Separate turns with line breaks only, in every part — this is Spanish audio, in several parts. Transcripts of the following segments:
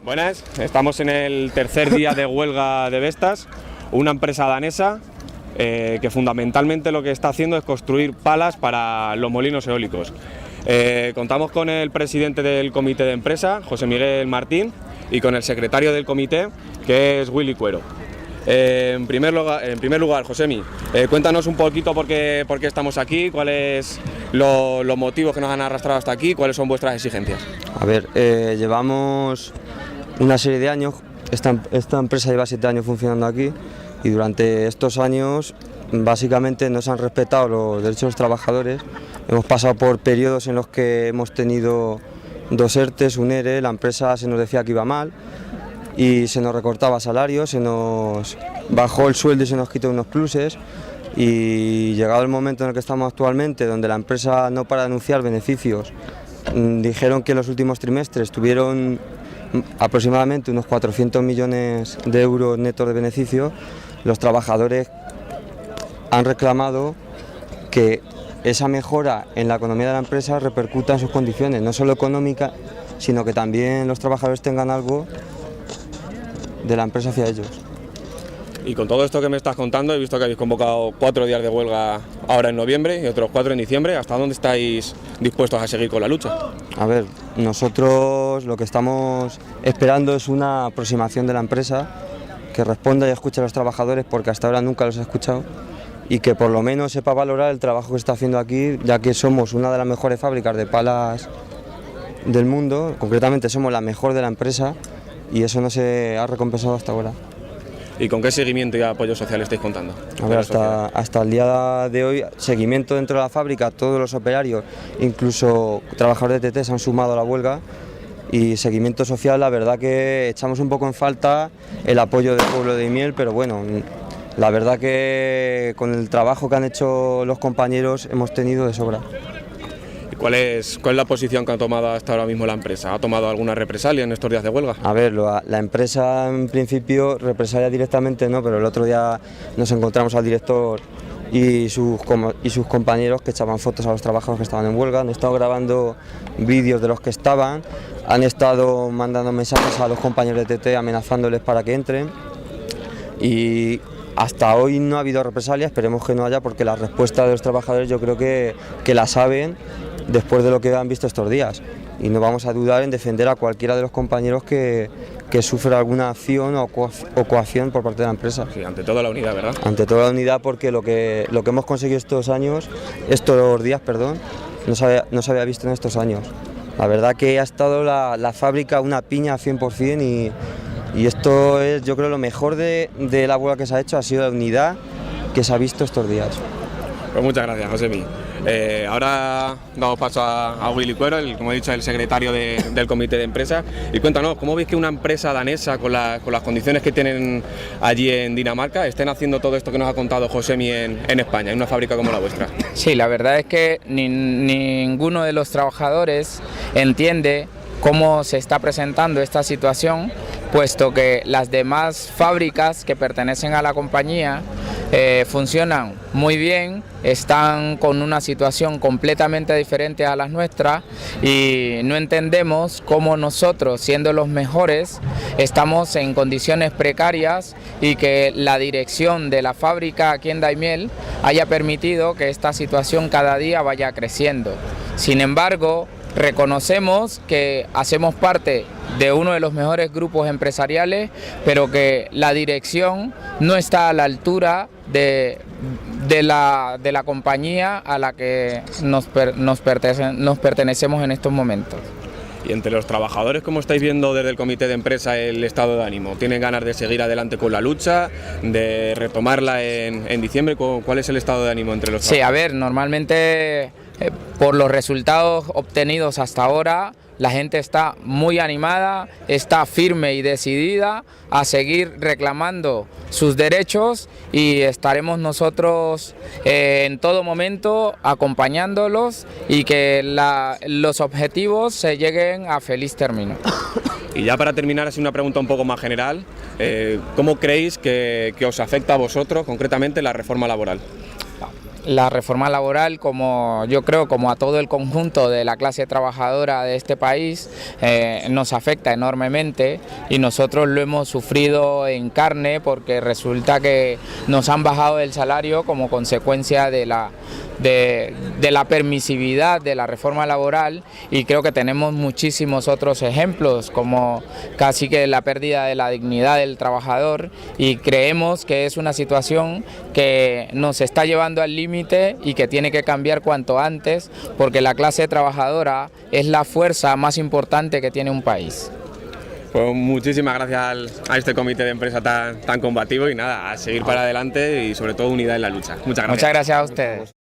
Buenas, estamos en el tercer día de huelga de Vestas, una empresa danesa que fundamentalmente lo que está haciendo es construir palas para los molinos eólicos. Contamos con el presidente del comité de empresa, José Miguel Martín, y con el secretario del comité, que es Willy Cuero. En primer lugar, Josemi, cuéntanos un poquito por qué estamos aquí, cuáles los motivos que nos han arrastrado hasta aquí, cuáles son vuestras exigencias.
A ver, llevamos una serie de años, esta empresa lleva 7 años funcionando aquí y durante estos años básicamente no se han respetado los derechos de los trabajadores. Hemos pasado por periodos en los que hemos tenido 2 ERTEs, un ERE, la empresa se nos decía que iba mal y se nos recortaba salarios, se nos bajó el sueldo y se nos quitó unos pluses, y llegado el momento en el que estamos actualmente, donde la empresa no para de anunciar beneficios, dijeron que en los últimos trimestres tuvieron aproximadamente unos 400 millones de euros netos de beneficio. Los trabajadores han reclamado que esa mejora en la economía de la empresa repercuta en sus condiciones, no solo económicas, sino que también los trabajadores tengan algo de la empresa hacia ellos.
Y con todo esto que me estás contando, he visto que habéis convocado 4 días de huelga ahora en noviembre y otros 4 en diciembre. ¿Hasta dónde estáis dispuestos a seguir con la lucha?
A ver, nosotros lo que estamos esperando es una aproximación de la empresa que responda y escuche a los trabajadores, porque hasta ahora nunca los he escuchado, y que por lo menos sepa valorar el trabajo que se está haciendo aquí, ya que somos una de las mejores fábricas de palas del mundo, concretamente somos la mejor de la empresa, y eso no se ha recompensado hasta ahora.
¿Y con qué seguimiento y apoyo social estáis contando?
A ver, hasta el día de hoy, seguimiento dentro de la fábrica, todos los operarios, incluso trabajadores de TT se han sumado a la huelga, y seguimiento social, la verdad que echamos un poco en falta el apoyo del pueblo de Daimiel, pero bueno, la verdad que con el trabajo que han hecho los compañeros hemos tenido de sobra.
¿Cuál es la posición que ha tomado hasta ahora mismo la empresa? ¿Ha tomado alguna represalia en estos días de huelga?
A ver, la empresa en principio represalia directamente no, pero el otro día nos encontramos al director y sus compañeros que echaban fotos a los trabajadores que estaban en huelga, han estado grabando vídeos de los que estaban, han estado mandando mensajes a los compañeros de TT amenazándoles para que entren, y hasta hoy no ha habido represalias, esperemos que no haya, porque la respuesta de los trabajadores yo creo que la saben después de lo que han visto estos días, y no vamos a dudar en defender a cualquiera de los compañeros que sufra alguna acción o coacción por parte de la empresa.
Sí, ante toda la unidad, ¿verdad?
Ante toda la unidad, porque lo que hemos conseguido estos días, no se había visto en estos años. La verdad que ha estado la fábrica una piña al 100%, y esto es, yo creo, lo mejor de la huelga que se ha hecho, ha sido la unidad que se ha visto estos días.
Pues muchas gracias, Josemi. Ahora damos paso a Willy Cuero, como he dicho, el secretario del comité de empresa. Y cuéntanos, ¿cómo veis que una empresa danesa, con las condiciones que tienen allí en Dinamarca, estén haciendo todo esto que nos ha contado Josemi en España, en una fábrica como la vuestra?
Sí, la verdad es que ninguno de los trabajadores entiende cómo se está presentando esta situación, puesto que las demás fábricas que pertenecen a la compañía funcionan muy bien, están con una situación completamente diferente a las nuestras, y no entendemos cómo nosotros, siendo los mejores, estamos en condiciones precarias, y que la dirección de la fábrica aquí en Daimiel haya permitido que esta situación cada día vaya creciendo. Sin embargo, reconocemos que hacemos parte de uno de los mejores grupos empresariales, pero que la dirección no está a la altura de la compañía a la que nos pertenecemos en estos momentos.
Y entre los trabajadores, ¿cómo estáis viendo desde el comité de empresa el estado de ánimo? ¿Tienen ganas de seguir adelante con la lucha, de retomarla en diciembre? ¿Cuál es el estado de ánimo entre los trabajadores?
Sí, a ver, normalmente por los resultados obtenidos hasta ahora, la gente está muy animada, está firme y decidida a seguir reclamando sus derechos, y estaremos nosotros en todo momento acompañándolos, y que los objetivos se lleguen a feliz término.
Y ya para terminar, así una pregunta un poco más general, ¿cómo creéis que os afecta a vosotros concretamente la reforma laboral?
la reforma laboral, como yo creo, como a todo el conjunto de la clase trabajadora de este país, nos afecta enormemente y nosotros lo hemos sufrido en carne porque resulta que nos han bajado el salario como consecuencia de la permisividad de la reforma laboral, y creo que tenemos muchísimos otros ejemplos como casi que la pérdida de la dignidad del trabajador, y creemos que es una situación que nos está llevando al límite y que tiene que cambiar cuanto antes, porque la clase trabajadora es la fuerza más importante que tiene un país.
Pues muchísimas gracias a este comité de empresa tan combativo, y nada, a seguir para adelante y sobre todo unidad en la lucha. Muchas gracias.
Muchas gracias a ustedes.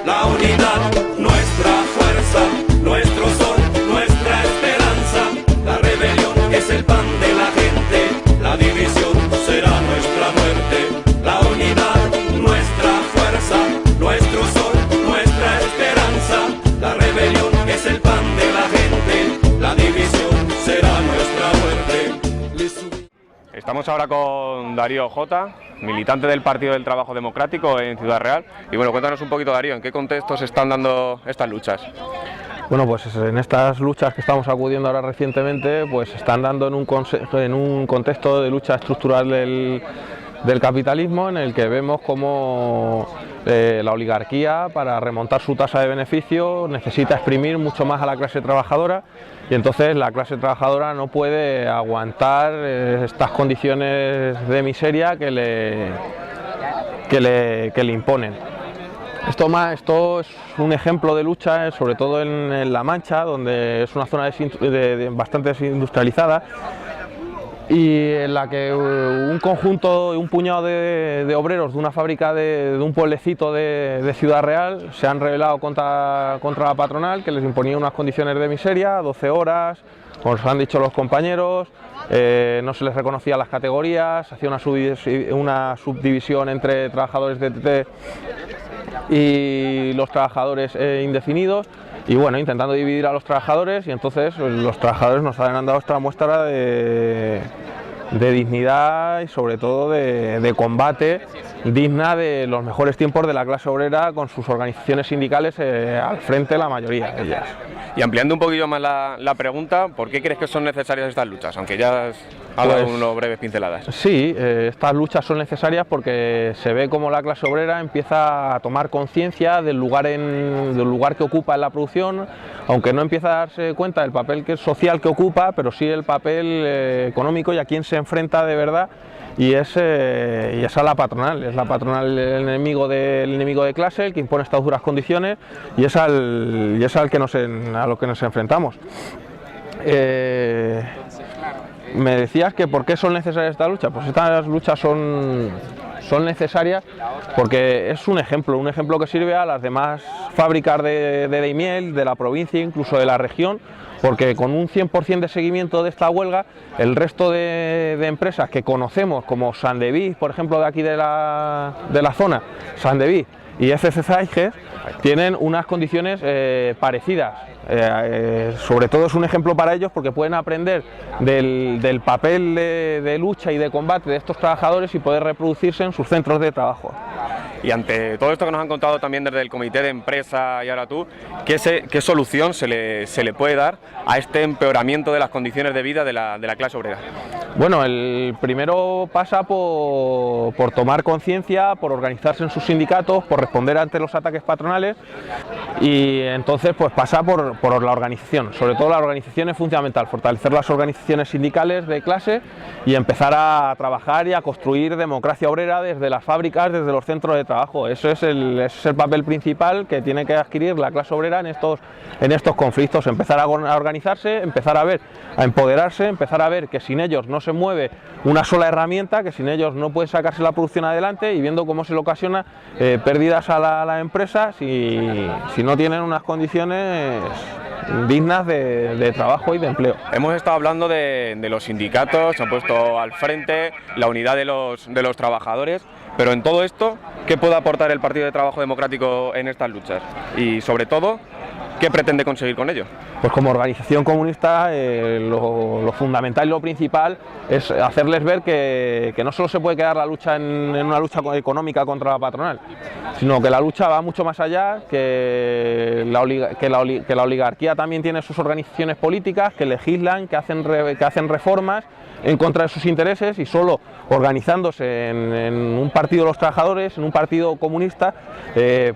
La unidad, nuestra fuerza, nuestro sol, nuestra esperanza. La rebelión es el pan de la gente, la división será nuestra muerte. La unidad, nuestra fuerza, nuestro sol, nuestra esperanza. La rebelión es el pan de la gente, la división será nuestra muerte.
Estamos ahora con Darío Jota, militante del Partido del Trabajo Democrático en Ciudad Real. Y bueno, cuéntanos un poquito, Darío, ¿en qué contexto se están dando estas luchas?
Bueno, pues en estas luchas que estamos acudiendo ahora recientemente, pues se están dando en un contexto de lucha estructural del capitalismo, en el que vemos cómo la oligarquía, para remontar su tasa de beneficio, necesita exprimir mucho más a la clase trabajadora, y entonces la clase trabajadora no puede aguantar estas condiciones de miseria que le imponen. Esto es un ejemplo de lucha, sobre todo en La Mancha, donde es una zona bastante desindustrializada, y en la que un puñado de obreros de una fábrica de un pueblecito de Ciudad Real se han rebelado contra la patronal, que les imponía unas condiciones de miseria, 12 horas, como os han dicho los compañeros, no se les reconocía las categorías, hacía una subdivisión entre trabajadores de TT y los trabajadores indefinidos, y bueno, intentando dividir a los trabajadores, y entonces los trabajadores nos han dado esta muestra de dignidad y sobre todo de combate digna de los mejores tiempos de la clase obrera, con sus organizaciones sindicales al frente, la mayoría de ellas.
Y ampliando un poquillo más la pregunta, ¿por qué crees que son necesarias estas luchas? Aunque ya has dado unas breves pinceladas.
Sí, estas luchas son necesarias porque se ve como la clase obrera empieza a tomar conciencia del lugar que ocupa en la producción, aunque no empieza a darse cuenta del papel social que ocupa, pero sí el papel económico y a quién se enfrenta de verdad. Y es a la patronal, es la patronal el enemigo de clase, el que impone estas duras condiciones, y es a lo que nos enfrentamos. Me decías que ¿por qué son necesarias estas luchas? Pues estas luchas son necesarias porque es un ejemplo que sirve a las demás fábricas de Daimiel, de la provincia, incluso de la región, porque con un 100% de seguimiento de esta huelga, el resto de empresas que conocemos, como Sandeví, por ejemplo, de aquí de la zona, Sandeví y FC Zeiges, tienen unas condiciones parecidas. Sobre todo es un ejemplo para ellos porque pueden aprender del papel de lucha y de combate de estos trabajadores y poder reproducirse en sus centros de trabajo.
Y ante todo esto que nos han contado también desde el comité de empresa y ahora tú, ¿qué solución se le puede dar a este empeoramiento de las condiciones de vida de la clase obrera?
Bueno, el primero pasa por tomar conciencia, por organizarse en sus sindicatos, por responder ante los ataques patronales, y entonces pues pasa por la organización. Sobre todo la organización es fundamental, fortalecer las organizaciones sindicales de clase y empezar a trabajar y a construir democracia obrera desde las fábricas, desde los centros de trabajo. Ese es el papel principal que tiene que adquirir la clase obrera en estos conflictos. Empezar a organizarse, empezar a empoderarse, empezar a ver que sin ellos no se mueve una sola herramienta, que sin ellos no puede sacarse la producción adelante, y viendo cómo se le ocasiona pérdidas a la empresa si no tienen unas condiciones dignas de trabajo y de empleo.
Hemos estado hablando de los sindicatos, se han puesto al frente, la unidad de los trabajadores, pero en todo esto, ¿qué puede aportar el Partido de Trabajo Democrático en estas luchas? Y sobre todo, ¿qué pretende conseguir con ello?
Pues como organización comunista lo fundamental y lo principal es hacerles ver que no solo se puede quedar la lucha en una lucha económica contra la patronal, sino que la lucha va mucho más allá, que la oligarquía también tiene sus organizaciones políticas, que legislan, que hacen reformas en contra de sus intereses, y solo organizándose en un partido de los trabajadores, en un partido comunista,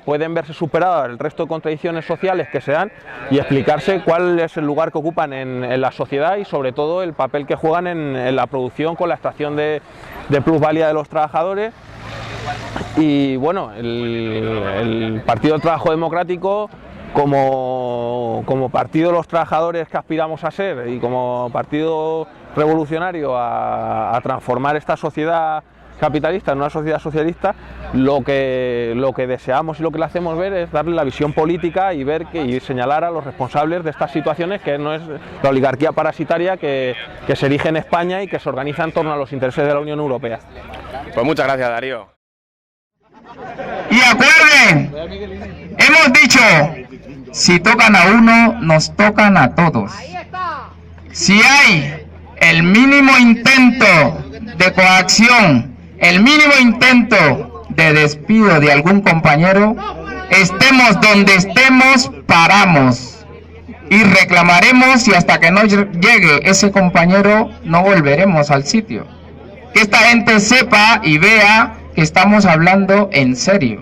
pueden verse superadas el resto de contradicciones sociales que se dan y explicarse cuál es el lugar que ocupan en la sociedad y sobre todo el papel que juegan en la producción con la extracción de plusvalía de los trabajadores. Y bueno, el Partido del Trabajo Democrático, como partido de los trabajadores que aspiramos a ser y como partido revolucionario a transformar esta sociedad capitalista en una sociedad socialista, lo que deseamos y lo que le hacemos ver es darle la visión política y señalar a los responsables de estas situaciones, que no es la oligarquía parasitaria que se erige en España y que se organiza en torno a los intereses de la Unión Europea.
Pues muchas gracias, Darío.
Y acuerden, hemos dicho, si tocan a uno, nos tocan a todos. Si hay el mínimo intento de coacción, el mínimo intento de despido de algún compañero, estemos donde estemos, paramos y reclamaremos, y hasta que no llegue ese compañero no volveremos al sitio. Que esta gente sepa y vea que estamos hablando en serio.